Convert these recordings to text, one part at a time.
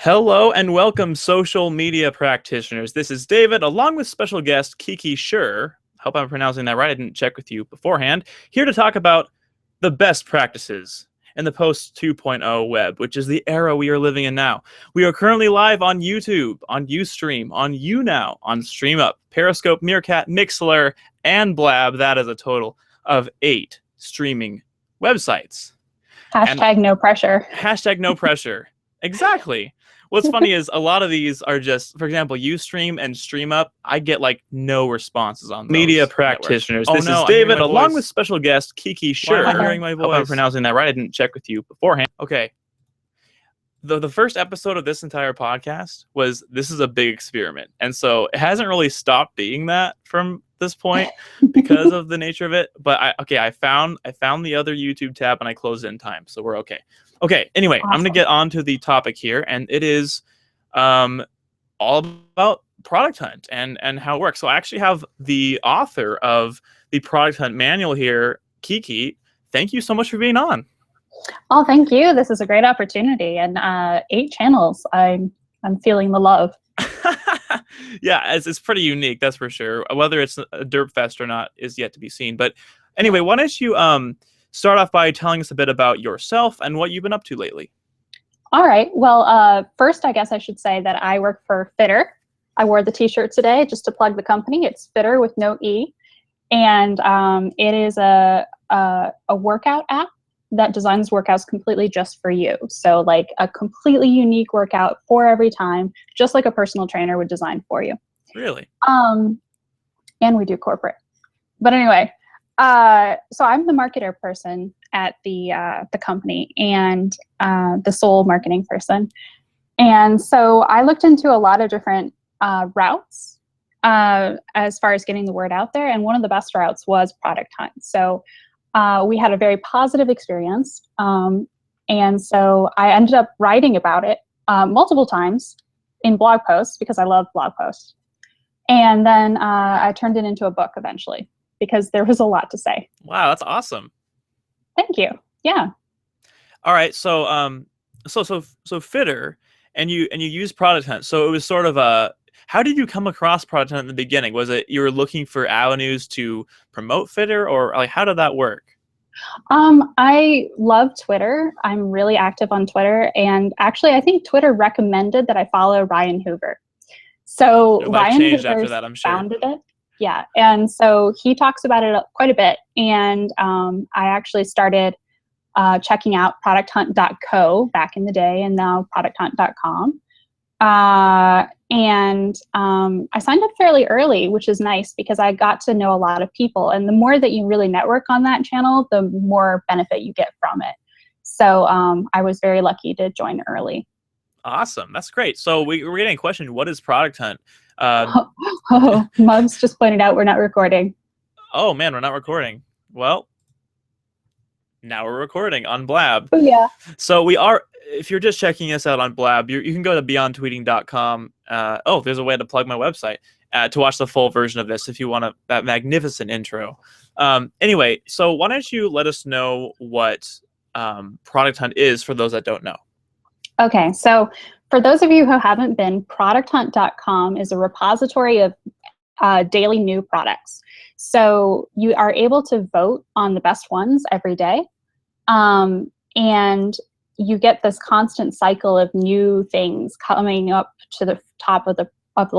Hello and welcome, social media practitioners. This is David, along with special guest Kiki Schirr. Hope I'm pronouncing that right. I didn't check with you beforehand. Here to talk about the best practices in the post 2.0 web, which is the era we are living in now. We are currently live on YouTube, on Ustream, on YouNow, on StreamUp, Periscope, Meerkat, Mixlr, and Blab. That is a total of 8 streaming websites. Hashtag no pressure. Hashtag no pressure. Exactly. What's funny is a lot of these are just, for example, Ustream and StreamUp. I get like no responses on those media practitioners. This is David, along with special guest Kiki Schirr. I'm hearing my voice. Hope I'm pronouncing that right. I didn't check with you beforehand. Okay. The first episode of this entire podcast was this is a big experiment, and so it hasn't really stopped being that from this point because of the nature of it. But I found the other YouTube tab and I closed it in time, so we're okay. Okay, anyway, Awesome. I'm going to get on to the topic here, and it is all about Product Hunt and how it works. So I actually have the author of the Product Hunt manual here, Kiki. Thank you so much for being on. Oh, thank you. This is a great opportunity. And 8 channels. I'm feeling the love. Yeah, it's pretty unique, that's for sure. Whether it's a derp fest or not is yet to be seen. But anyway, why don't you start off by telling us a bit about yourself and what you've been up to lately. All right. Well, first, I guess I should say that I work for Fitter. I wore the t-shirt today just to plug the company. It's Fitter with no E. And it is a workout app that designs workouts completely just for you. So like a completely unique workout for every time, just like a personal trainer would design for you. Really? And we do corporate. But anyway, so I'm the marketer person at the company and the sole marketing person. And so I looked into a lot of different routes as far as getting the word out there. And one of the best routes was Product Hunt. So we had a very positive experience. And so I ended up writing about it multiple times in blog posts because I love blog posts. And then I turned it into a book eventually because there was a lot to say. Wow, that's awesome. Thank you. Yeah. All right. So so Fitter and you use Product Hunt. So it was sort of a, how did you come across Product Hunt in the beginning? Was it you were looking for avenues to promote Fitter, or like how did that work? I love Twitter. I'm really active on Twitter, and actually I think Twitter recommended that I follow Ryan Hoover. So Ryan changed Hoover after that, I'm sure. founded it. Yeah, and so he talks about it quite a bit. And I actually started checking out producthunt.co back in the day, and now producthunt.com. And I signed up fairly early, which is nice because I got to know a lot of people. And the more that you really network on that channel, the more benefit you get from it. So I was very lucky to join early. Awesome. That's great. So we're getting a question. What is Product Hunt? Muggs just pointed out we're not recording. Oh, man, we're not recording. Well, now we're recording on Blab. Oh, yeah. So we are, if you're just checking us out on Blab, you can go to beyondtweeting.com. Oh, there's a way to plug my website to watch the full version of this if you want that magnificent intro. Anyway, so why don't you let us know what Product Hunt is for those that don't know? Okay, so for those of you who haven't been, producthunt.com is a repository of daily new products. So you are able to vote on the best ones every day. And you get this constant cycle of new things coming up to the top of the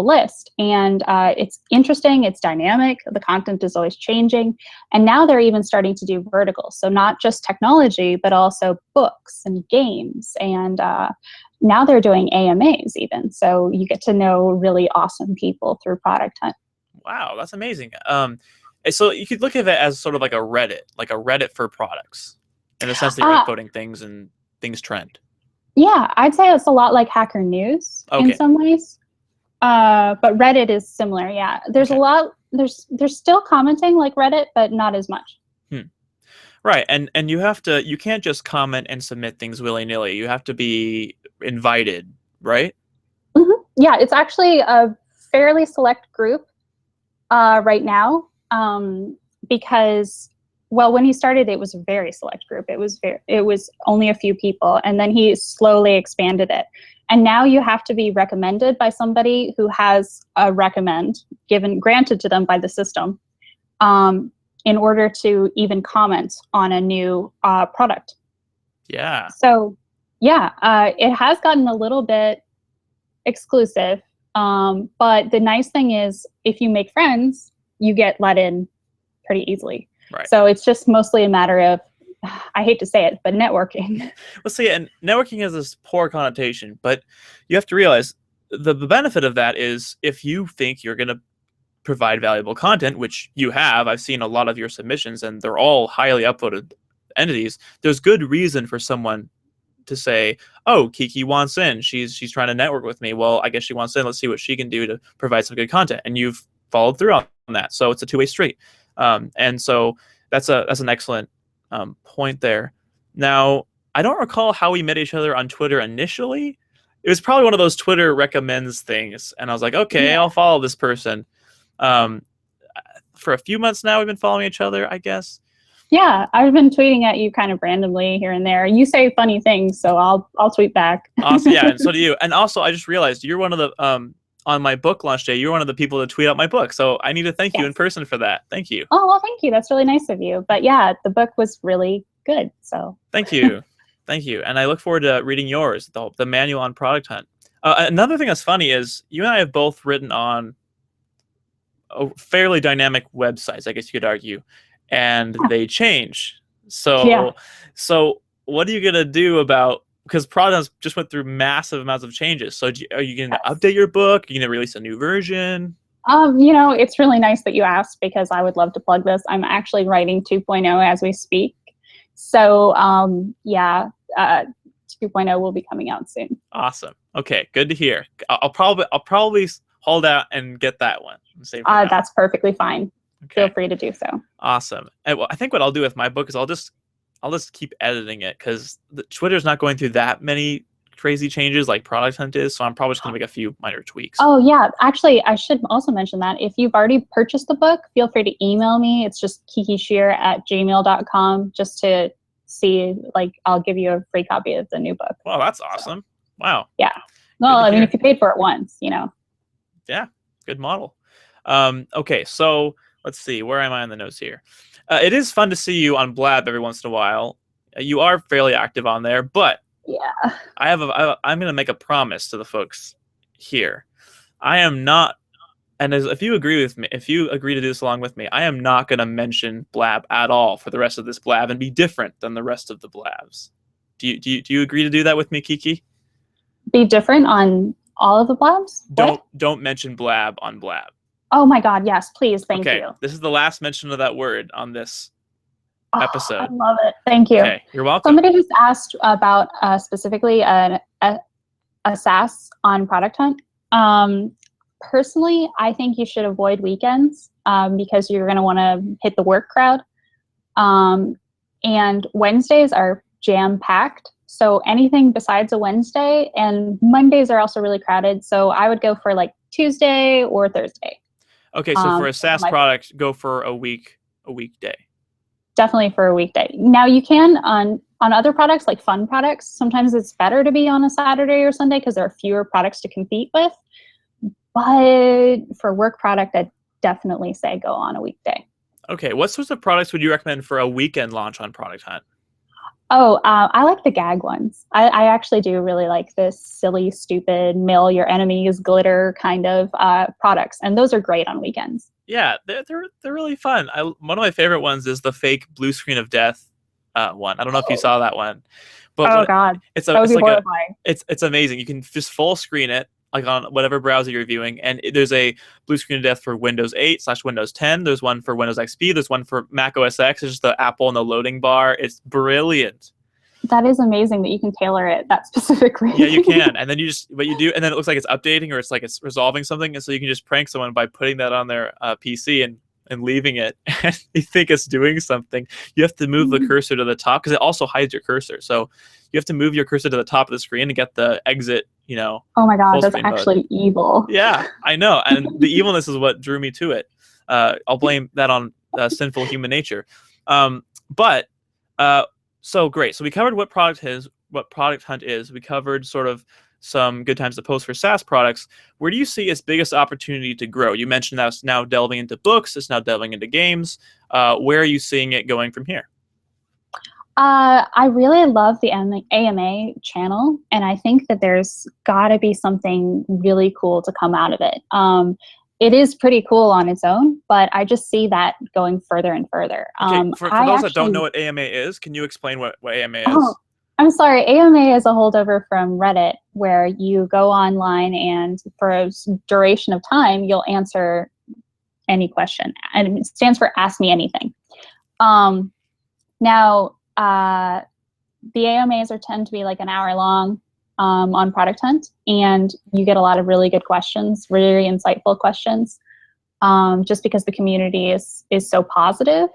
list. And it's interesting, it's dynamic, the content is always changing. And now they're even starting to do verticals. So not just technology, but also books and games. And now they're doing AMAs even. So you get to know really awesome people through Product Hunt. Wow, that's amazing. So you could look at it as sort of like a Reddit for products, in the sense that you're upvoting things and things trend. Yeah, I'd say it's a lot like Hacker News in some ways. But Reddit is similar. Yeah, there's a lot. There's still commenting like Reddit, but not as much. Right, and you can't just comment and submit things willy-nilly. You have to be invited, right? Mm-hmm. Yeah, it's actually a fairly select group right now because, well, when he started, it was a very select group. It was only a few people, and then he slowly expanded it. And now you have to be recommended by somebody who has a recommend granted to them by the system, in order to even comment on a new product. Yeah. So yeah, it has gotten a little bit exclusive. But the nice thing is if you make friends, you get let in pretty easily. Right. So it's just mostly a matter of, I hate to say it, but networking. Well, see, and networking has this poor connotation, but you have to realize the benefit of that is if you think you're going to provide valuable content, which you have. I've seen a lot of your submissions, and they're all highly upvoted entities. There's good reason for someone to say, "Oh, Kiki wants in. She's trying to network with me. Well, I guess she wants in. Let's see what she can do to provide some good content." And you've followed through on that, so it's a two-way street. And so that's an excellent point there. Now, I don't recall how we met each other on Twitter initially. It was probably one of those Twitter recommends things, and I was like, "Okay, I'll follow this person." For a few months now, we've been following each other, I guess. Yeah, I've been tweeting at you kind of randomly here and there. You say funny things, so I'll tweet back. Awesome, yeah, and so do you. And also, I just realized you're one of the on my book launch day, you're one of the people to tweet out my book. So I need to thank you in person for that. Thank you. Oh, well, thank you. That's really nice of you. But yeah, the book was really good. So thank you. Thank you. And I look forward to reading yours, the manual on Product Hunt. Another thing that's funny is you and I have both written on fairly dynamic websites, I guess you could argue, and they change. So, so what are you going to do about, because Product Hunt just went through massive amounts of changes. So are you going to update your book? Are you going to release a new version? You know, it's really nice that you asked because I would love to plug this. I'm actually writing 2.0 as we speak. So, 2.0 will be coming out soon. Awesome. Okay, good to hear. I'll probably hold out and get that one. That's perfectly fine. Okay. Feel free to do so. Awesome. And I think what I'll do with my book is I'll just keep editing it because Twitter's not going through that many crazy changes like Product Hunt is, so I'm probably just going to make a few minor tweaks. Oh yeah, actually I should also mention that if you've already purchased the book, feel free to email me. It's just kikischirr@gmail.com just to see, like, I'll give you a free copy of the new book. Well, that's awesome. So, wow. Yeah. Well, I mean, if you paid for it once, you know. Yeah, good model. Okay, so let's see. Where am I on the notes here? It is fun to see you on Blab every once in a while. You are fairly active on there, but yeah, I'm going to make a promise to the folks here. I am not, and if you agree with me, if you agree to do this along with me, I am not going to mention Blab at all for the rest of this Blab and be different than the rest of the Blabs. Do you agree to do that with me, Kiki? Be different on all of the Blabs? Don't mention Blab on Blab. Oh my God, yes, please, thank you. This is the last mention of that word on this episode. I love it. Thank you. Okay, you're welcome. Somebody just asked about specifically a SaaS on Product Hunt. Personally, I think you should avoid weekends because you're going to want to hit the work crowd. And Wednesdays are jam-packed. So anything besides a Wednesday, and Mondays are also really crowded. So I would go for like Tuesday or Thursday. Okay, so for a SaaS product, go for a weekday. Definitely for a weekday. Now you can on other products like fun products, sometimes it's better to be on a Saturday or Sunday because there are fewer products to compete with. But for work product, I'd definitely say go on a weekday. Okay, what sorts of products would you recommend for a weekend launch on Product Hunt? Oh, I like the gag ones. I actually do really like this silly, stupid, mail your enemies glitter kind of products, and those are great on weekends. Yeah, they're really fun. One of my favorite ones is the fake blue screen of death one. I don't know if you saw that one, but God, it's horrifying. It's amazing. You can just full screen it like on whatever browser you're viewing, and there's a blue screen of death for Windows 8/Windows 10. There's one for Windows XP. There's one for Mac OS X. It's just the Apple and the loading bar. It's brilliant. That is amazing that you can tailor it that specifically. Yeah, you can. And then and then it looks like it's updating or it's like it's resolving something. And so you can just prank someone by putting that on their PC and leaving it. And you think it's doing something. You have to move the cursor to the top because it also hides your cursor. So you have to move your cursor to the top of the screen to get the exit, Oh my God, that's actually evil. Yeah, I know. And the evilness is what drew me to it. I'll blame that on sinful human nature. So great. So we covered what Product Hunt is. We covered sort of some good times to post for SaaS products. Where do you see its biggest opportunity to grow? You mentioned that it's now delving into books, it's now delving into games. Where are you seeing it going from here? I really love the AMA channel, and I think that there's got to be something really cool to come out of it. It is pretty cool on its own, but I just see that going further and further. Okay, for those that don't know what AMA is, can you explain what AMA is? Oh, I'm sorry. AMA is a holdover from Reddit, where you go online and for a duration of time, you'll answer any question. And it stands for Ask Me Anything. Now, the AMAs tend to be like an hour long on Product Hunt, and you get a lot of really good questions, really insightful questions. Just because the community is so positive,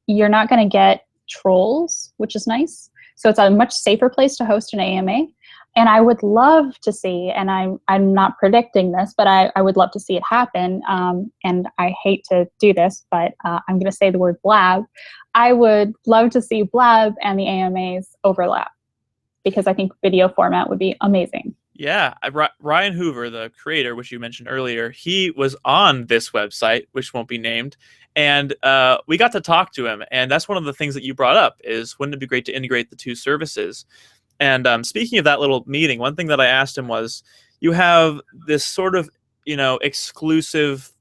you're not going to get trolls, which is nice. So it's a much safer place to host an AMA. And I would love to see, and I'm not predicting this, but I would love to see it happen. And I hate to do this, but I'm going to say the word blab. I would love to see blab and the AMAs overlap, because I think video format would be amazing. Yeah, Ryan Hoover, the creator, which you mentioned earlier, he was on this website, which won't be named, and we got to talk to him. And that's one of the things that you brought up is, wouldn't it be great to integrate the two services? And speaking of that little meeting, one thing that I asked him was, you have this sort of, exclusive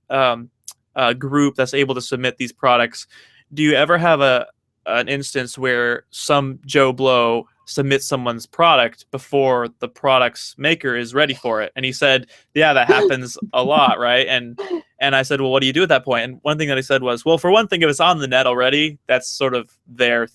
group that's able to submit these products. Do you ever have an instance where some Joe Blow submits someone's product before the product's maker is ready for it? And he said, yeah, that happens a lot, right? And I said, well, what do you do at that point? And one thing that he said was, well, for one thing, if it's on the net already, that's sort of their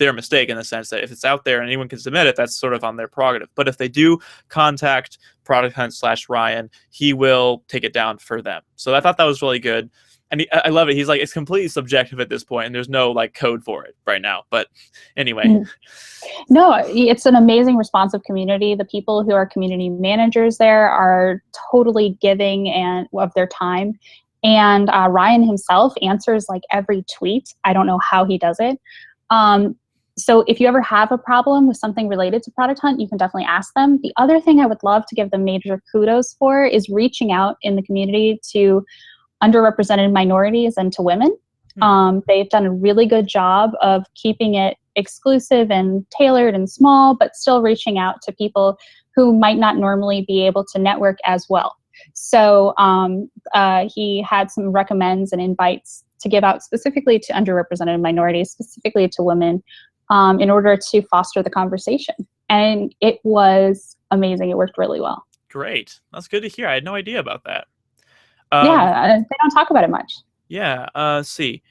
mistake, in the sense that if it's out there and anyone can submit it, that's sort of on their prerogative. But if they do contact Product Hunt / Ryan, he will take it down for them. So I thought that was really good. And I love it. He's like, it's completely subjective at this point, and there's no code for it right now. But anyway. No, it's an amazing responsive community. The people who are community managers there are totally giving and of their time. And Ryan himself answers every tweet. I don't know how he does it. So if you ever have a problem with something related to Product Hunt, you can definitely ask them. The other thing I would love to give them major kudos for is reaching out in the community to underrepresented minorities and to women. They've done a really good job of keeping it exclusive and tailored and small, but still reaching out to people who might not normally be able to network as well. So he had some recommends and invites to give out specifically to underrepresented minorities, specifically to women, in order to foster the conversation. And it was amazing. It worked really well. Great. That's good to hear. I had no idea about that. Yeah, they don't talk about it much. Yeah. Let's see.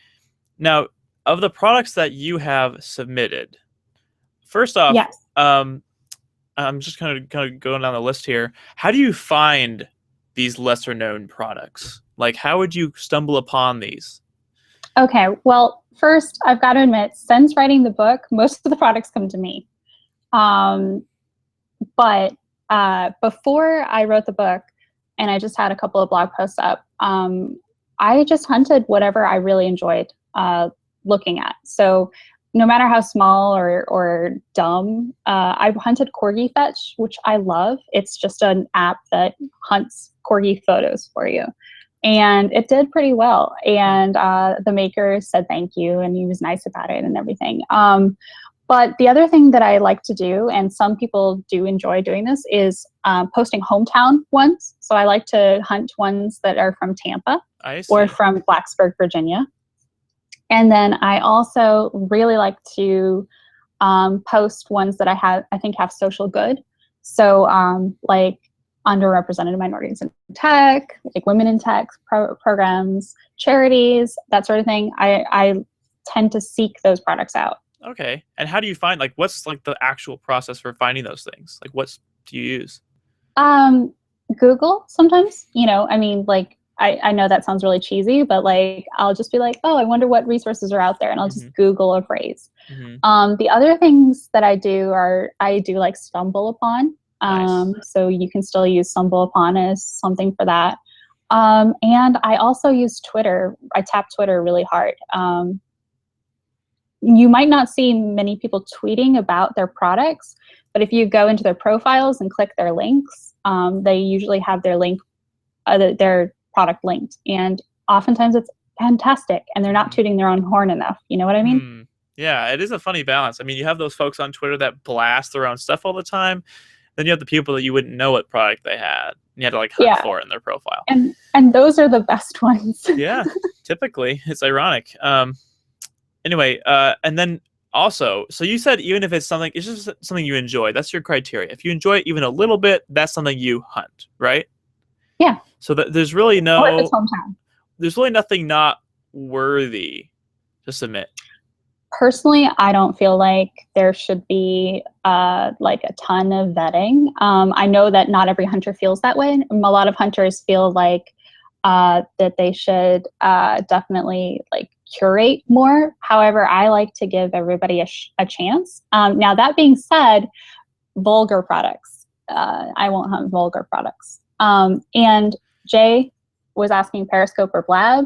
Now, of the products that you have submitted, first off, yes. I'm just kind of going down the list here. How do you find these lesser known products? How would you stumble upon these? Okay, well, first, I've got to admit, since writing the book, most of the products come to me. But before I wrote the book, and I just had a couple of blog posts up, I just hunted whatever I really enjoyed looking at. So no matter how small or dumb, I've hunted Corgi Fetch, which I love. It's just an app that hunts Corgi photos for you. And it did pretty well. And the maker said thank you, and he was nice about it and everything. But the other thing that I like to do, and some people do enjoy doing this, is posting hometown ones. So I like to hunt ones that are from Tampa or from Blacksburg, Virginia. And then I also really like to post ones that I think have social good. So underrepresented minorities in tech, women in tech programs, charities, that sort of thing. I tend to seek those products out. Okay. And how do you find, what's the actual process for finding those things? What do you use? Google sometimes, I know that sounds really cheesy, but I'll just be oh, I wonder what resources are out there, and I'll just Google a phrase. The other things that I do Stumble Upon. Nice. So you can still use Stumble Upon as something for that. And I also use Twitter. I tap Twitter really hard. you might not see many people tweeting about their products, but if you go into their profiles and click their links, they usually have their product linked, and oftentimes it's fantastic, and they're not tooting their own horn enough. You know what I mean? Yeah, it is a funny balance. I mean, you have those folks on Twitter that blast their own stuff all the time. Then you have the people that you wouldn't know what product they had. You had to like hunt for it in their profile. And those are the best ones. Yeah, typically. It's ironic. Anyway, and then also, so you said even if it's just something you enjoy, that's your criteria. If you enjoy it even a little bit, that's something you hunt, right? Yeah. So there's really Or if it's hometown. There's really nothing not worthy to submit. Personally, I don't feel like there should be like a ton of vetting. I know that not every hunter feels that way. A lot of hunters feel like that they should definitely like curate more. However, I like to give everybody a chance. Now, that being said, vulgar products, I won't hunt vulgar products. And Jay was asking Periscope or Blab.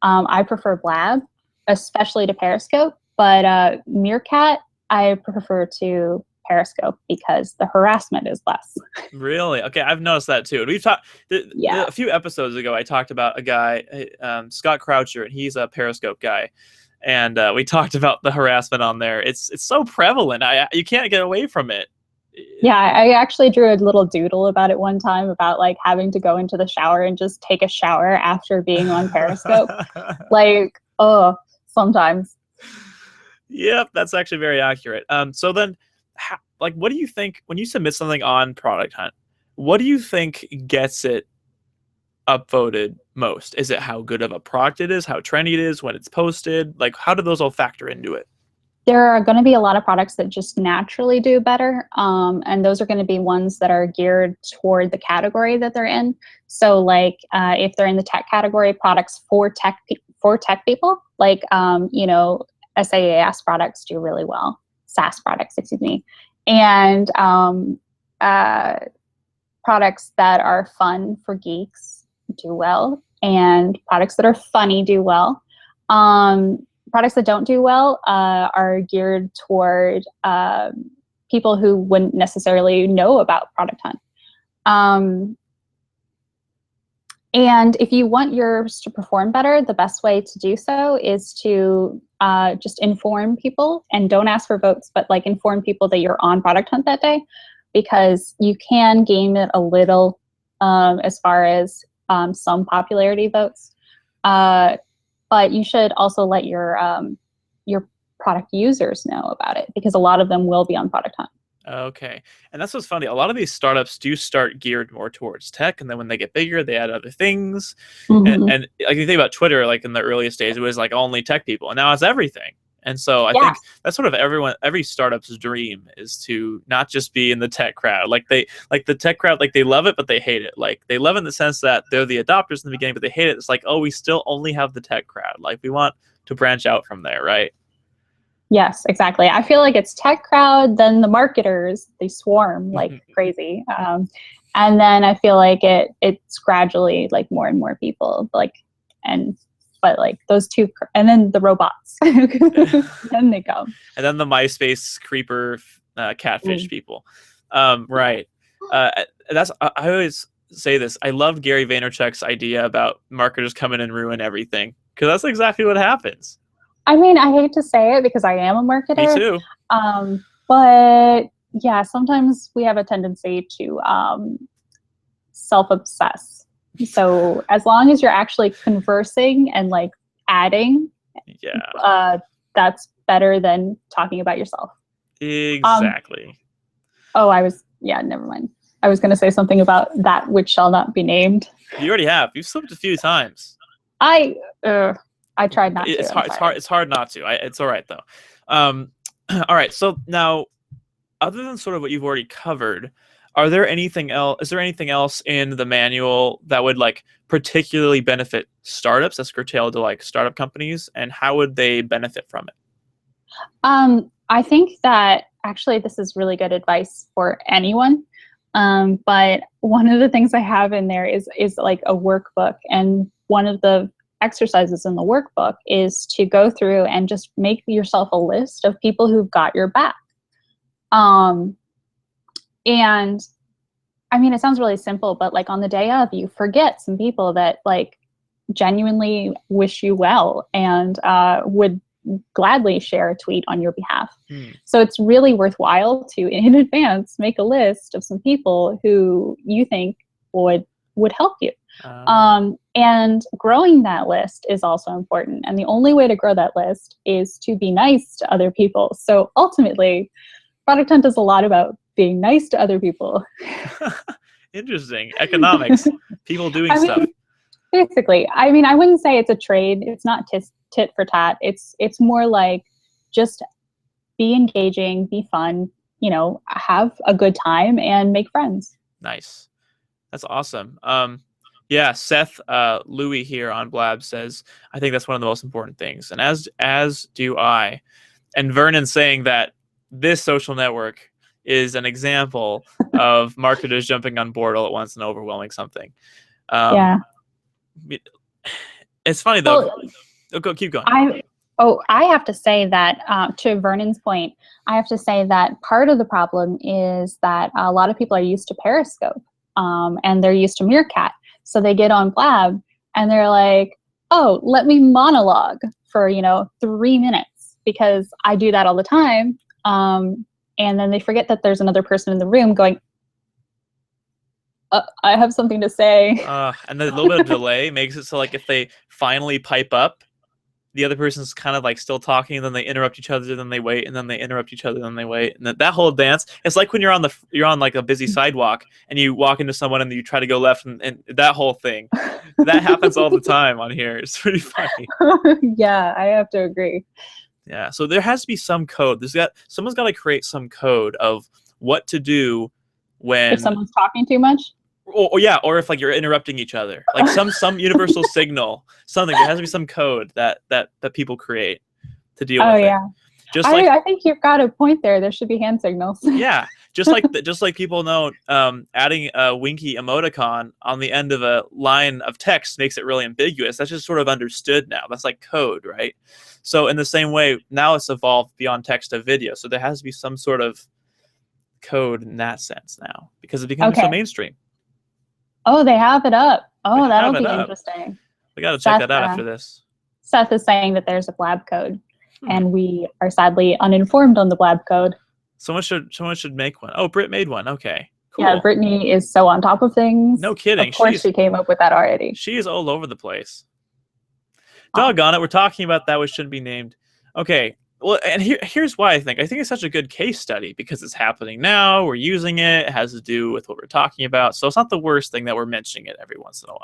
I prefer Blab, especially to Periscope. But Meerkat, I prefer to Periscope because the harassment is less. Really? Okay, I've noticed that too. We've talked a few episodes ago. I talked about a guy, Scott Croucher, and he's a Periscope guy, and we talked about the harassment on there. It's so prevalent. You can't get away from it. Yeah, I actually drew a little doodle about it one time about like having to go into the shower and just take a shower after being on Periscope. Like, sometimes. Yep, that's actually very accurate. So then, like, what do you think when you submit something on Product Hunt? What do you think gets it upvoted most? Is it how good of a product it is, how trendy it is, when it's posted? Like, how do those all factor into it? There are going to be a lot of products that just naturally do better, and those are going to be ones that are geared toward the category that they're in. So, like, if they're in the tech category, products for tech people, like SaaS products do really well. SaaS products, excuse me, and products that are fun for geeks do well, and products that are funny do well. Products that don't do well are geared toward people who wouldn't necessarily know about Product Hunt. And if you want yours to perform better, the best way to do so is to just inform people, and don't ask for votes, but like inform people that you're on Product Hunt that day, because you can game it a little as far as some popularity votes. But you should also let your product users know about it, because a lot of them will be on Product Hunt. Okay. And that's what's funny. A lot of these startups do start geared more towards tech, and then when they get bigger, they add other things. Mm-hmm. And like you think about Twitter, like in the earliest days, it was like only tech people, and now it's everything. And so I think that's sort of every startup's dream is to not just be in the tech crowd. Like the tech crowd, like they love it, but they hate it. Like they love it in the sense that they're the adopters in the beginning, but they hate it. It's like, oh, we still only have the tech crowd. Like we want to branch out from there, right? Yes, exactly. I feel like it's tech crowd, then the marketers, they swarm like crazy. And then I feel like it's gradually like more and more people but like those two, and then the robots, then they go. And then the MySpace creeper catfish people. Right. I always say this. I love Gary Vaynerchuk's idea about marketers come in and ruin everything, because that's exactly what happens. I mean, I hate to say it because I am a marketer. Me too. But yeah, sometimes we have a tendency to self-obsess. So as long as you're actually conversing and like adding, that's better than talking about yourself. Exactly. Never mind. I was going to say something about that which shall not be named. You already have. You've slipped a few times. I tried not to. It's hard not to. It's all right though. All right. So now, other than sort of what you've already covered, is there anything else in the manual that would like particularly benefit startups, that's curtailed to like startup companies, and how would they benefit from it? I think that actually this is really good advice for anyone. But one of the things I have in there is like a workbook, and one of the exercises in the workbook is to go through and just make yourself a list of people who've got your back. And I mean, it sounds really simple, but like on the day of, you forget some people that like genuinely wish you well and would gladly share a tweet on your behalf. So it's really worthwhile to, in advance, make a list of some people who you think would help you. And growing that list is also important. And the only way to grow that list is to be nice to other people. So ultimately, Product Hunt is a lot about being nice to other people. Interesting. Economics. People doing stuff. Basically. I mean, I wouldn't say it's a trade. It's not tit for tat. It's more like just be engaging, be fun, you know, have a good time and make friends. Nice. That's awesome. Yeah, Seth Louie here on Blab says, I think that's one of the most important things. And as do I. And Vernon saying that this social network is an example of marketers jumping on board all at once and overwhelming something. Yeah. It's funny though. Keep going. I have to say that to Vernon's point, I have to say that part of the problem is that a lot of people are used to Periscope and they're used to Meerkat. So they get on Blab and they're like, oh, let me monologue for, 3 minutes because I do that all the time. And then they forget that there's another person in the room going, I have something to say. And the little bit of delay makes it so like if they finally pipe up, the other person's kind of like still talking, and then they interrupt each other, then they wait, and then they interrupt each other, then they wait, and that whole dance. It's like when you're on like a busy sidewalk and you walk into someone and you try to go left, and that whole thing. That happens all the time on here. It's pretty funny. Yeah, I have to agree. Yeah, so there has to be some code. Someone's got to create some code of what to do when if someone's talking too much. Or if like you're interrupting each other, like some universal signal, something. There has to be some code that people create to deal with it. Just I think you've got a point there. There should be hand signals. Yeah, just like people know, adding a winky emoticon on the end of a line of text makes it really ambiguous. That's just sort of understood now. That's like code, right? So in the same way, now it's evolved beyond text to video. So there has to be some sort of code in that sense now because it becomes so mainstream. Oh, they have it up. Oh, that'll be interesting. We got to check that out after this. Seth is saying that there's a Blab code, and we are sadly uninformed on the Blab code. Someone should make one. Oh, Britt made one. Okay, cool. Yeah, Brittany is so on top of things. No kidding. Of course, she came up with that already. She is all over the place. Doggone it, we're talking about that which shouldn't be named. Okay, well, and here's why I think it's such a good case study because it's happening now. We're using it. It has to do with what we're talking about. So it's not the worst thing that we're mentioning it every once in a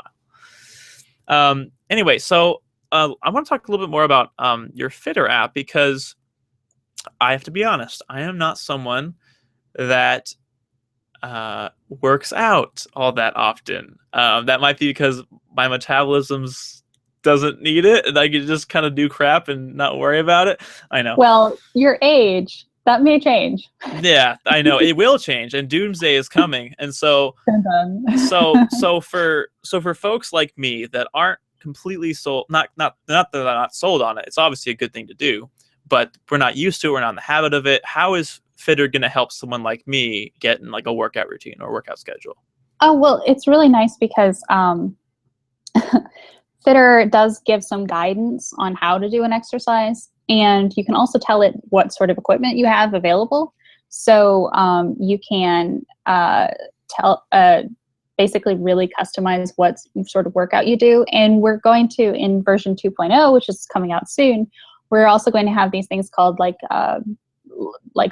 while. Anyway, so I want to talk a little bit more about your Fitter app because I have to be honest. I am not someone that works out all that often. That might be because my metabolism's doesn't need it, and I can just kind of do crap and not worry about it. I know. Well, your age, that may change. Yeah, I know it will change, and doomsday is coming. And so for folks like me that aren't completely sold, not that they're not sold on it. It's obviously a good thing to do, but we're not used to it. We're not in the habit of it. How is Fitter going to help someone like me get in like a workout routine or workout schedule? Oh, well, it's really nice because Fitter does give some guidance on how to do an exercise, and you can also tell it what sort of equipment you have available. So you can basically really customize what sort of workout you do. And we're going to, in version 2.0, which is coming out soon, we're also going to have these things called like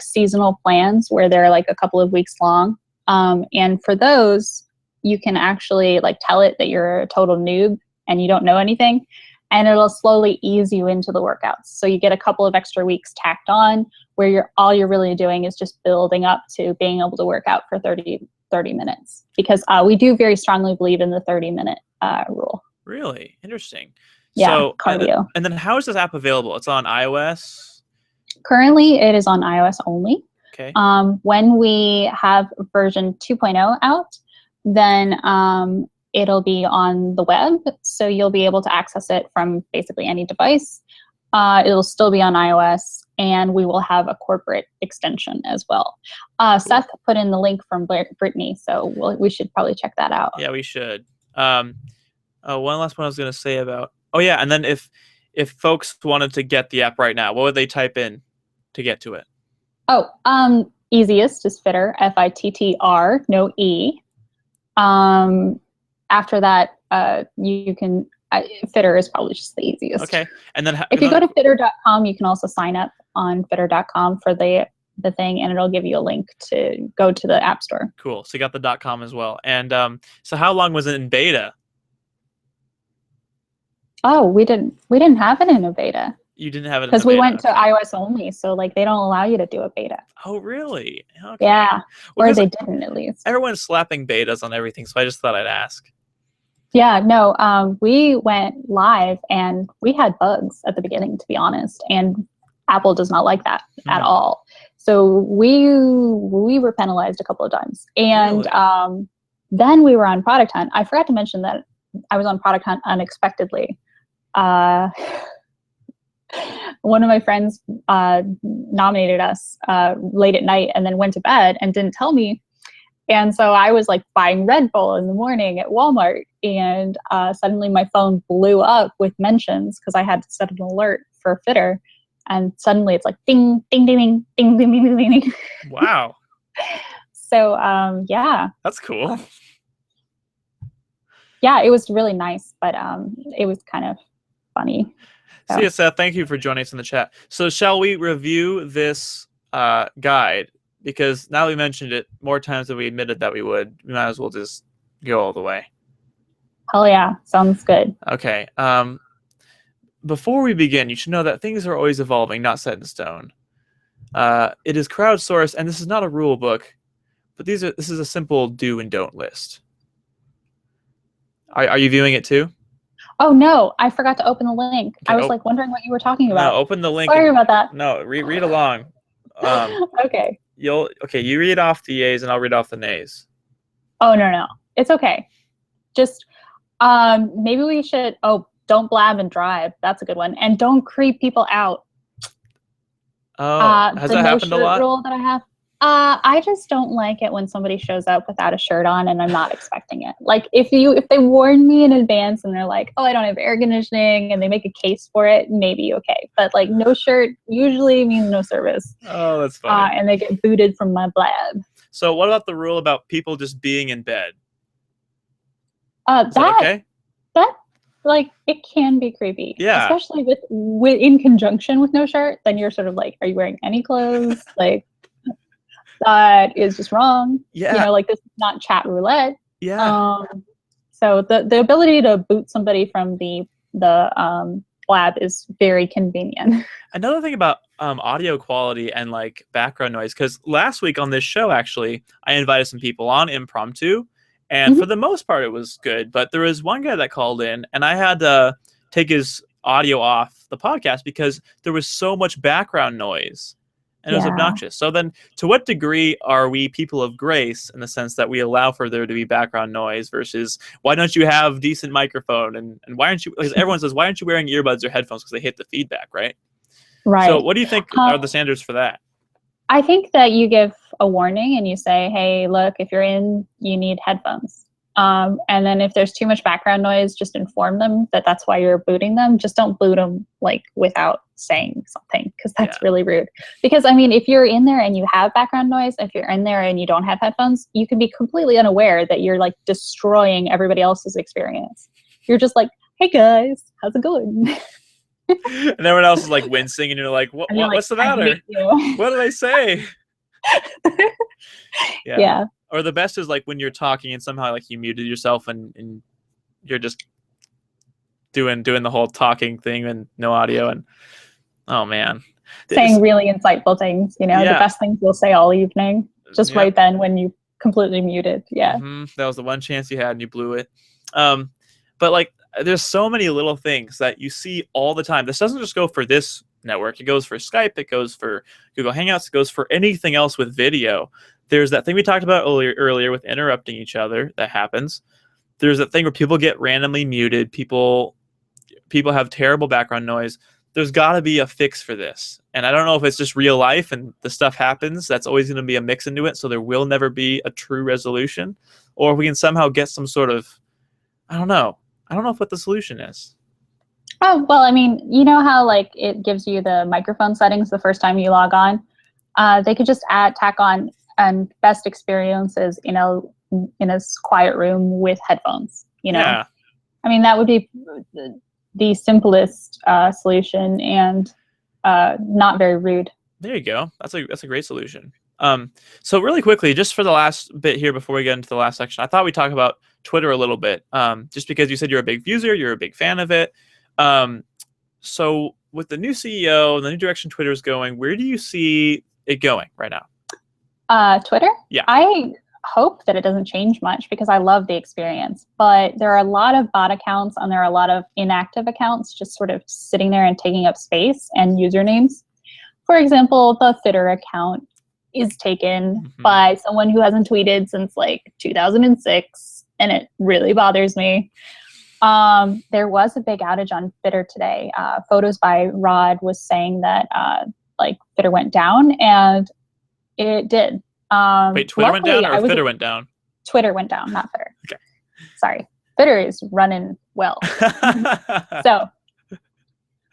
seasonal plans where they're like a couple of weeks long. And for those, you can actually like tell it that you're a total noob and you don't know anything, and it'll slowly ease you into the workouts. So you get a couple of extra weeks tacked on where all you're really doing is just building up to being able to work out for 30 minutes, because we do very strongly believe in the 30-minute rule. Really? Interesting. Yeah, so, cardio. And then how is this app available? It's on iOS? Currently, it is on iOS only. Okay. When we have version 2.0 out, then it'll be on the web, so you'll be able to access it from basically any device. It'll still be on iOS, and we will have a corporate extension as well. Seth put in the link from Brittany, so we should probably check that out. Yeah, we should. One last one I was going to say about. Oh yeah, and then if folks wanted to get the app right now, what would they type in to get to it? Easiest is Fittr, Fittr, no E. After that, you can. Fittr is probably just the easiest. Okay, and then if you go to fittr.com, you can also sign up on fittr.com for the thing, and it'll give you a link to go to the App Store. Cool. So you got the .com as well. And so how long was it in beta? Oh, we didn't have it in a beta. You didn't have it because we went to iOS only, so like they don't allow you to do a beta. Oh, really? Okay. Yeah, well, or they didn't at least. Everyone's slapping betas on everything, so I just thought I'd ask. Yeah, no, we went live and we had bugs at the beginning, to be honest, and Apple does not like that at all. So we were penalized a couple of times, and really? Then we were on Product Hunt. I forgot to mention that I was on Product Hunt unexpectedly. One of my friends nominated us late at night and then went to bed and didn't tell me. And so I was like buying Red Bull in the morning at Walmart, and suddenly my phone blew up with mentions because I had to set an alert for Fittr, and suddenly it's like ding, ding, ding, ding, ding, ding, ding, ding, ding. Wow. So yeah. That's cool. Yeah, it was really nice, but it was kind of funny. So. See you, Seth. Thank you for joining us in the chat. So shall we review this guide? Because now we mentioned it more times than we admitted that we would, we might as well just go all the way. Hell yeah. Sounds good. Okay. Before we begin, you should know that things are always evolving, not set in stone. It is crowdsourced, and this is not a rule book, but this is a simple do and don't list. Are you viewing it too? Oh, no. I forgot to open the link. Okay, I was like wondering what you were talking about. No, open the link. Sorry about that. No, read along. Okay. You read off the yays and I'll read off the nays. Oh, no. It's okay. Just maybe we should, don't blab and drive. That's a good one. And don't creep people out. Oh, has that happened a lot? The rule that I have. I just don't like it when somebody shows up without a shirt on and I'm not expecting it. Like if they warn me in advance and they're like, oh, I don't have air conditioning, and they make a case for it, maybe okay. But like no shirt usually means no service. Oh, that's funny. And they get booted from my blab. So what about the rule about people just being in bed? Is that okay? That like it can be creepy. Yeah. Especially with in conjunction with no shirt, then you're sort of like, are you wearing any clothes? Like that is just wrong. Yeah. You know, like this is not chat roulette. Yeah. So the ability to boot somebody from the lab is very convenient. Another thing about audio quality and like background noise, because last week on this show, actually, I invited some people on impromptu, and for the most part, it was good. But there was one guy that called in, and I had to take his audio off the podcast because there was so much background noise. And it was obnoxious. So then to what degree are we people of grace in the sense that we allow for there to be background noise versus why don't you have decent microphone? And why aren't you, because everyone says, why aren't you wearing earbuds or headphones? Because they hit the feedback, right? Right. So what do you think are the standards for that? I think that you give a warning and you say, hey, look, if you're in, you need headphones. And then if there's too much background noise, just inform them that that's why you're booting them. Just don't boot them like without saying something, because that's really rude. Because I mean, if you're in there and you have background noise, if you're in there and you don't have headphones, you can be completely unaware that you're like destroying everybody else's experience. You're just like, hey guys, how's it going? And everyone else is like wincing and you're like, what's the matter? What did I say? Yeah. Or the best is like when you're talking and somehow like you muted yourself and you're just doing the whole talking thing and no audio, and oh man, saying really insightful things, the best things you'll say all evening, just right then when you completely muted. That was the one chance you had and you blew it. But like there's so many little things that you see all the time. This doesn't just go for this network. It goes for Skype, it goes for Google Hangouts, it goes for anything else with video. There's that thing we talked about earlier with interrupting each other that happens. there's a thing where people get randomly muted. People have terrible background noise. There's got to be a fix for this. And I don't know if it's just real life and the stuff happens. That's always going to be a mix into it. So there will never be a true resolution. Or if we can somehow get some sort of, I don't know what the solution is. Oh, well, I mean, you know how like it gives you the microphone settings the first time you log on? They could just tack on and best experiences, in a quiet room with headphones, Yeah. I mean, that would be the simplest solution and not very rude. There you go. That's a great solution. So really quickly, just for the last bit here before we get into the last section, I thought we'd talk about Twitter a little bit, just because you said you're a big user, you're a big fan of it. So with the new CEO and the new direction Twitter is going, where do you see it going right now? Twitter? Yeah. I hope that it doesn't change much because I love the experience. But there are a lot of bot accounts and there are a lot of inactive accounts just sort of sitting there and taking up space and usernames. For example, the Twitter account is taken by someone who hasn't tweeted since like 2006, and it really bothers me. There was a big outage on Twitter today. Photos by Rod was saying that like Twitter went down, and it did. Wait, Twitter went down or Twitter went down? Twitter went down, not Twitter. Okay. Sorry. Twitter is running well.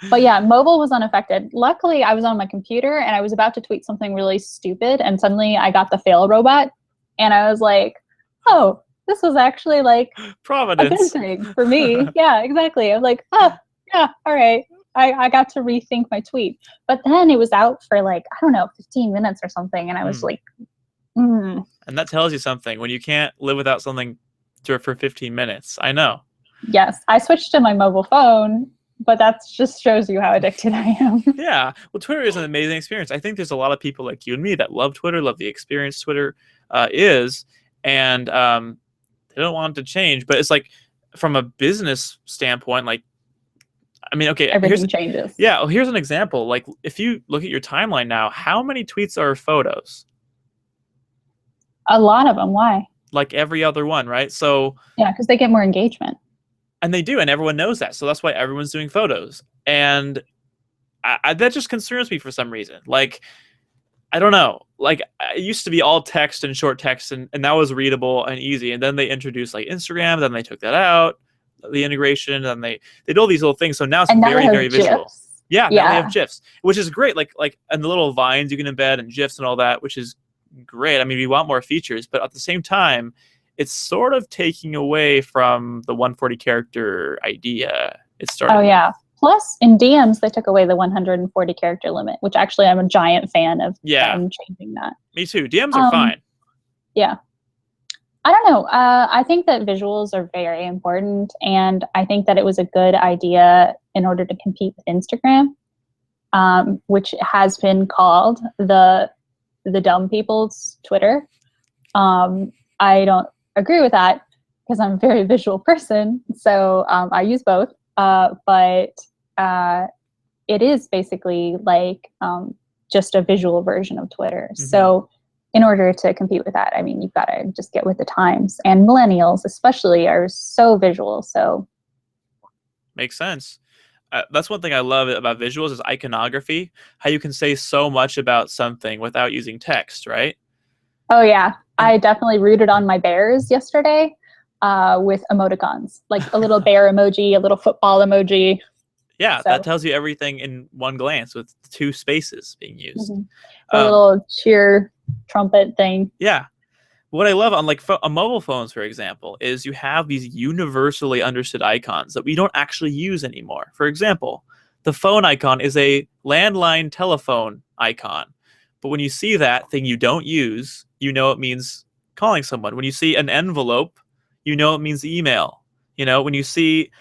But yeah, mobile was unaffected. Luckily, I was on my computer and I was about to tweet something really stupid, and suddenly I got the fail robot, and I was like, oh, this was actually like Providence. a good thing for me. Yeah, exactly. I was like, oh, yeah, all right. I got to rethink my tweet. But then it was out for like, I don't know, 15 minutes or something. And I was like, And that tells you something. When you can't live without something for 15 minutes. I know. Yes. I switched to my mobile phone, but that just shows you how addicted I am. Yeah. Well, Twitter is an amazing experience. I think there's a lot of people like you and me that love Twitter, love the experience Twitter is. And they don't want it to change. But it's like, from a business standpoint, like, I mean, okay. Everything changes. Yeah. Well, here's an example. Like, if you look at your timeline now, how many tweets are photos? A lot of them. Why? Like every other one, right? So yeah, because they get more engagement. And they do, and everyone knows that. So that's why everyone's doing photos. And that just concerns me for some reason. Like, I don't know. Like, it used to be all text and short text, and that was readable and easy. And then they introduced like Instagram, then they took that out, the integration, and they did all these little things. So now it's very, very visual. GIFs. Yeah, now they have GIFs, which is great. Like and the little vines you can embed and GIFs and all that, which is great. I mean, we want more features, but at the same time, it's sort of taking away from the 140 character idea. It started. Oh yeah. Plus, in DMs, they took away the 140 character limit, which actually I'm a giant fan of them changing that. Me too. DMs are fine. Yeah. I don't know. I think that visuals are very important, and I think that it was a good idea in order to compete with Instagram, which has been called the dumb people's Twitter. I don't agree with that because I'm a very visual person, so I use both. But it is basically like just a visual version of Twitter. So in order to compete with that, I mean, you've got to just get with the times. And millennials especially are so visual. So makes sense. That's one thing I love about visuals is iconography, how you can say so much about something without using text, right? Oh, yeah. I definitely rooted on my bears yesterday with emoticons, like a little bear emoji, a little football emoji. Yeah, that tells you everything in one glance with 2 spaces being used. A little cheer trumpet thing. Yeah. What I love on like on mobile phones, for example, is you have these universally understood icons that we don't actually use anymore. For example, the phone icon is a landline telephone icon. But when you see that thing you don't use, you know it means calling someone. When you see an envelope, you know it means email. You know, when you see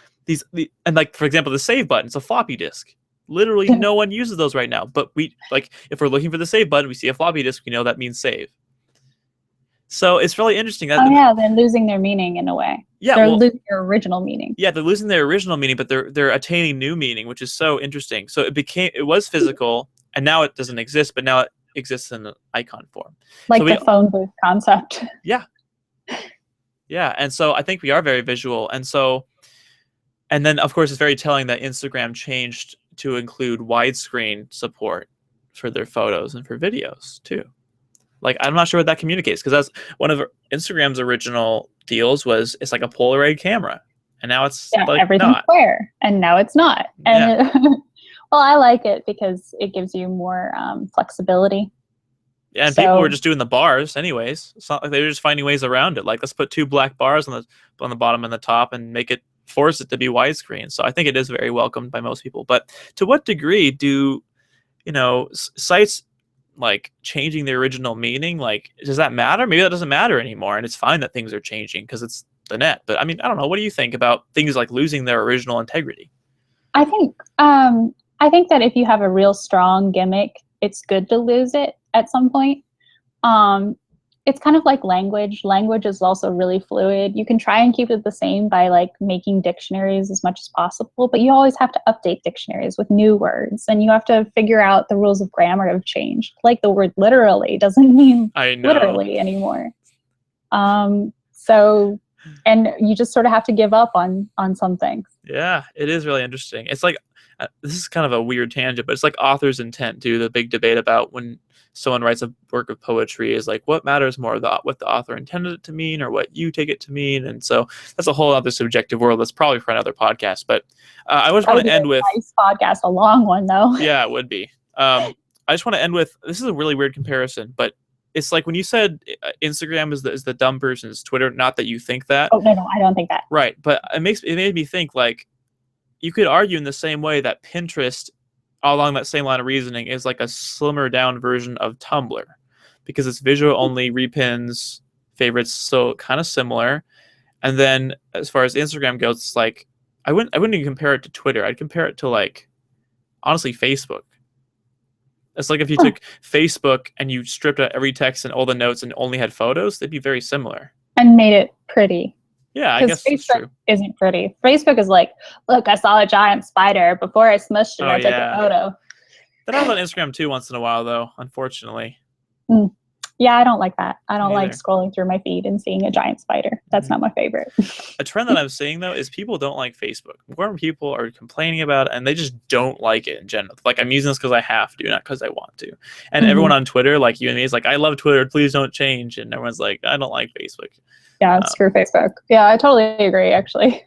and like, for example, the save button, it's a floppy disk. Literally no one uses those right now. But if we're looking for the save button, we see a floppy disk, we know that means save. So it's really interesting. They're losing their meaning in a way. Yeah, they're losing their original meaning. Yeah, they're losing their original meaning, but they're attaining new meaning, which is so interesting. So it was physical, and now it doesn't exist, but now it exists in an icon form. Like the phone booth concept. Yeah. Yeah, and so I think we are very visual, and then of course it's very telling that Instagram changed to include widescreen support for their photos and for videos too. Like I'm not sure what that communicates because that's one of Instagram's original deals was it's like a Polaroid camera, and now it's Yeah, like everything's not. square, and now it's not. And Yeah, well, I like it because it gives you more flexibility. and people were So just doing the bars anyways. It's not like they were just finding ways around it. Like let's put two black bars on the bottom and the top and make it force it to be widescreen. So I think it is very welcomed by most people. But to what degree do sites like changing the original meaning? Like, does that matter? Maybe that doesn't matter anymore, and it's fine that things are changing because it's the net. But I mean, I don't know. What do you think about things like losing their original integrity? I think I think that if you have a real strong gimmick, it's good to lose it at some point. Um, it's kind of like language. Language is also really fluid. You can try and keep it the same by like making dictionaries as much as possible, but you always have to update dictionaries with new words, and you have to figure out the rules of grammar have changed. Like the word literally doesn't mean I know. literally anymore. So, and you just sort of have to give up on some things. Yeah, it is really interesting. It's like this is kind of a weird tangent, but it's like author's intent too. The big debate about when someone writes a work of poetry is like what matters more, what the author intended it to mean or what you take it to mean. And so that's a whole other subjective world. That's probably for another podcast. But I just That want would to be end a with nice podcast, a long one though. yeah, it would be. I just want to end with this is a really weird comparison, but it's like when you said Instagram is the dumb person's Twitter. Not that you think that, Oh no, I don't think that. right? But it made me think like you could argue in the same way that Pinterest, along that same line of reasoning, is like a slimmer down version of Tumblr because it's visual only, repins, favorites, so kind of similar. And then as far as Instagram goes, it's like I wouldn't even compare it to Twitter. I'd compare it to like honestly Facebook. It's like if you Huh. took Facebook and you stripped out every text and all the notes and only had photos, they'd be very similar. And made it pretty. Yeah, I Because guess that's Facebook true. isn't pretty. Facebook is like, look, I saw a giant spider. Before I smushed it, Oh I took a yeah. photo. That happens on Instagram too once in a while though, unfortunately. Mm. Yeah, I don't like that. I don't Me like neither. scrolling through my feed and seeing a giant spider. That's not my favorite. A trend that I'm seeing though is people don't like Facebook. More people are complaining about it and they just don't like it in general. Like I'm using this because I have to, not because I want to. And everyone on Twitter, like you and me, is like, I love Twitter, please don't change. And everyone's like, I don't like Facebook. Yeah, screw Facebook. Yeah, I totally agree, actually.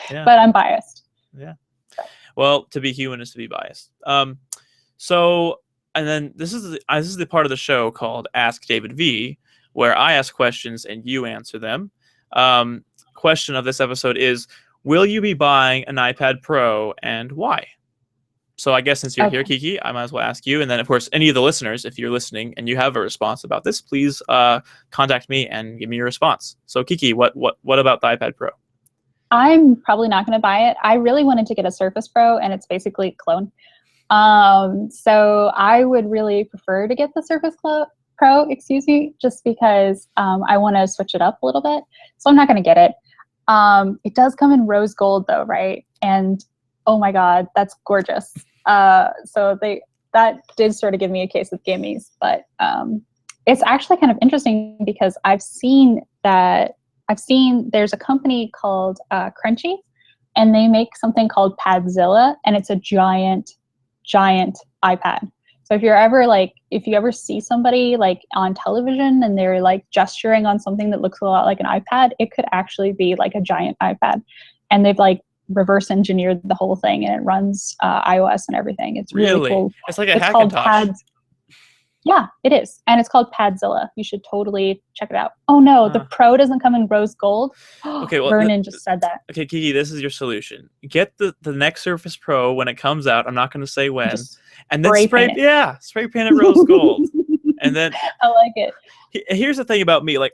Yeah. But I'm biased. Yeah. Well, to be human is to be biased. So, and then this is the part of the show called Ask David V, where I ask questions and you answer them. Question of this episode is: will you be buying an iPad Pro and why? So I guess since you're here, Kiki, I might as well ask you. And then, of course, any of the listeners, if you're listening and you have a response about this, please contact me and give me your response. So, Kiki, what about the iPad Pro? I'm probably not going to buy it. I really wanted to get a Surface Pro, and it's basically a clone. So I would really prefer to get the Surface Pro, just because I want to switch it up a little bit. So I'm not going to get it. It does come in rose gold, though, right? And oh my God, that's gorgeous. So that did sort of give me a case of gimmies, but it's actually kind of interesting because I've seen there's a company called Crunchy, and they make something called Padzilla, and it's a giant iPad. So if you ever see somebody like on television and they're like gesturing on something that looks a lot like an iPad, it could actually be like a giant iPad. And they've like reverse engineered the whole thing, and it runs iOS and everything. It's really cool. It's like a Hackintosh. Yeah, it is. And it's called Padzilla. You should totally check it out. Oh no, the Pro doesn't come in rose gold. Okay, well, Vernon just said that. Okay, Kiki, this is your solution. Get the next Surface Pro when it comes out. I'm not going to say when. And then spray paint it rose gold. And then I like it. Here's the thing about me. Like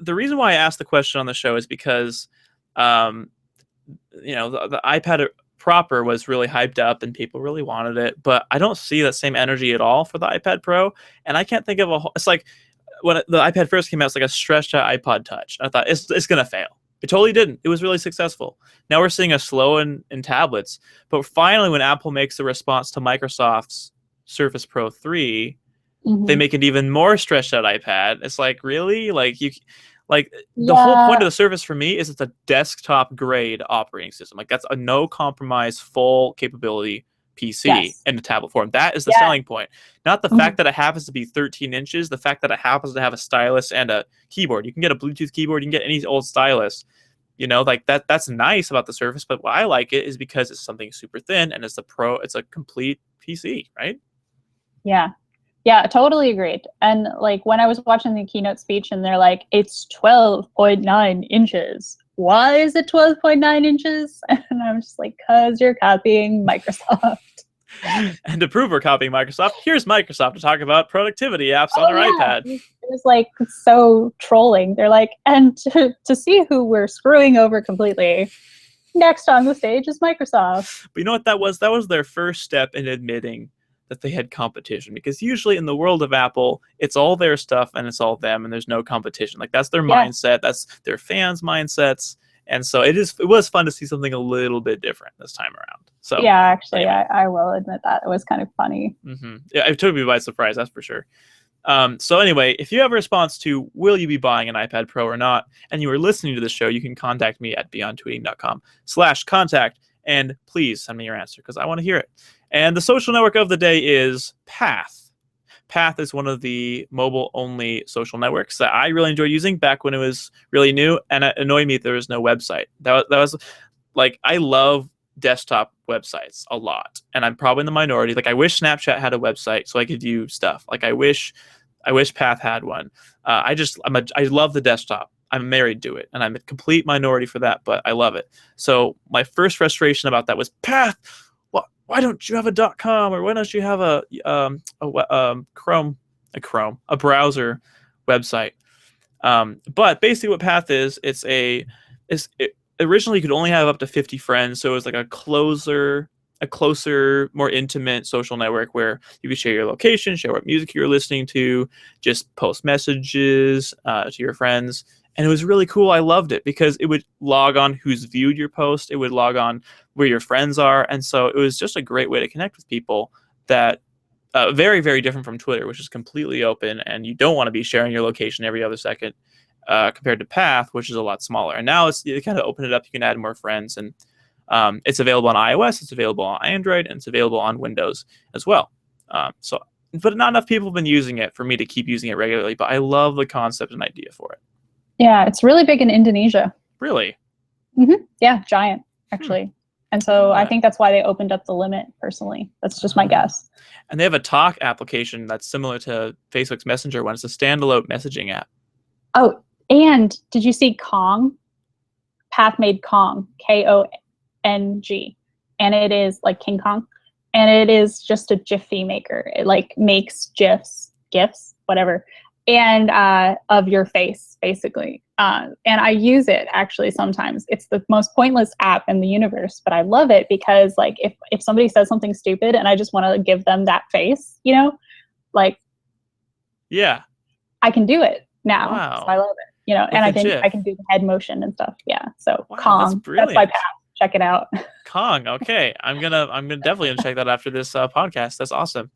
the reason why I asked the question on the show is because the iPad proper was really hyped up and people really wanted it, but I don't see that same energy at all for the iPad Pro. And I can't think of it's like when the iPad first came out, it's like a stretched out iPod Touch. I thought it's going to fail. It totally didn't. It was really successful. Now we're seeing a slow in tablets, but finally when Apple makes the response to Microsoft's Surface Pro 3, they make an even more stretched out iPad. It's like, really? Like Like the whole point of Yeah. the Surface for me is it's a desktop grade operating system. Like that's a no compromise, full capability PC Yes. in the tablet form. That is the Yes. selling point. Not the fact Mhm. that it happens to be 13 inches, the fact that it happens to have a stylus and a keyboard. You can get a Bluetooth keyboard, you can get any old stylus. Like that's nice about the Surface, but why I like it is because it's something super thin and it's a complete PC, right? Yeah. Yeah, totally agreed. And like when I was watching the keynote speech and they're like, it's 12.9 inches. Why is it 12.9 inches? And I'm just like, because you're copying Microsoft. And to prove we're copying Microsoft, here's Microsoft to talk about productivity apps on Oh, their yeah. iPad. It was like so trolling. They're like, and to see who we're screwing over completely, next on the stage is Microsoft. But you know what that was? That was their first step in admitting that they had competition. Because usually in the world of Apple, it's all their stuff and it's all them, and there's no competition. Like that's their Yeah. mindset. That's their fans' mindsets. And so it was fun to see something a little bit different this time around. So Yeah, actually, anyway. I will admit that. It was kind of funny. Yeah, it took me by surprise, that's for sure. So anyway, if you have a response to will you be buying an iPad Pro or not, and you are listening to the show, you can contact me at beyondtweeting.com/contact, and please send me your answer because I want to hear it. And the social network of the day is Path. Path is one of the mobile-only social networks that I really enjoyed using back when it was really new, and it annoyed me that there was no website. That was like, I love desktop websites a lot, and I'm probably in the minority. Like I wish Snapchat had a website so I could view stuff. Like I wish Path had one. I love the desktop. I'm married to it, and I'm a complete minority for that, but I love it. So my first frustration about that was Path. Why don't you have a .com, or why don't you have a browser website? But basically, what Path is, originally you could only have up to 50 friends, so it was like a closer, more intimate social network where you could share your location, share what music you're listening to, just post messages to your friends. And it was really cool. I loved it because it would log on who's viewed your post. It would log on where your friends are. And so it was just a great way to connect with people that very, very different from Twitter, which is completely open. And you don't want to be sharing your location every other second compared to Path, which is a lot smaller. And now you kind of open it up. You can add more friends. And it's available on iOS. It's available on Android. And it's available on Windows as well. But not enough people have been using it for me to keep using it regularly. But I love the concept and idea for it. Yeah, it's really big in Indonesia. Really? Yeah, giant, actually. And so I think that's why they opened up the limit, personally. That's just my guess. And they have a talk application that's similar to Facebook's Messenger one. It's a standalone messaging app. Oh, and did you see Kong? Path made Kong, Kong. And it is like King Kong. And it is just a Jiffy maker. It like makes GIFs, whatever, and of your face, basically. And I use it actually sometimes. It's the most pointless app in the universe, but I love it because like if somebody says something stupid and I just want to give them that face, like, yeah, I can do it now. Wow. So I love it, and I can do the head motion and stuff. Yeah. So wow, Kong, that's my path. Check it out. Kong. Okay. I'm definitely gonna check that after this podcast. That's awesome.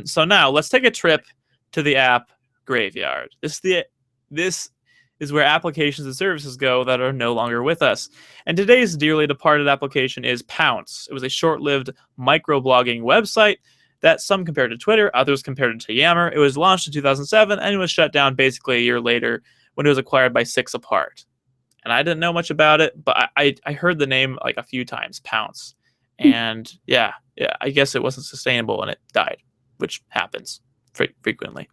So now let's take a trip to the app graveyard. This is where applications and services go that are no longer with us. And today's dearly departed application is Pounce. It was a short-lived microblogging website that some compared to Twitter, others compared it to Yammer. It was launched in 2007 and it was shut down basically a year later when it was acquired by Six Apart. And I didn't know much about it, but I heard the name like a few times, Pounce. And yeah, I guess it wasn't sustainable and it died, which happens frequently.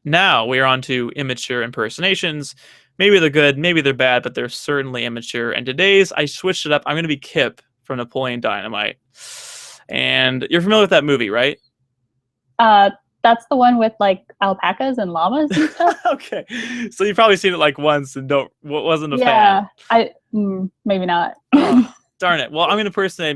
Now we're on to immature impersonations. Maybe they're good, maybe they're bad, but they're certainly immature. And today's, I switched it up. I'm going to be Kip from Napoleon Dynamite. And you're familiar with that movie, right? That's the one with like alpacas and llamas and stuff. Okay, so you've probably seen it like once and wasn't a fan. Yeah, maybe not. Oh, darn it. Well, I'm going to impersonate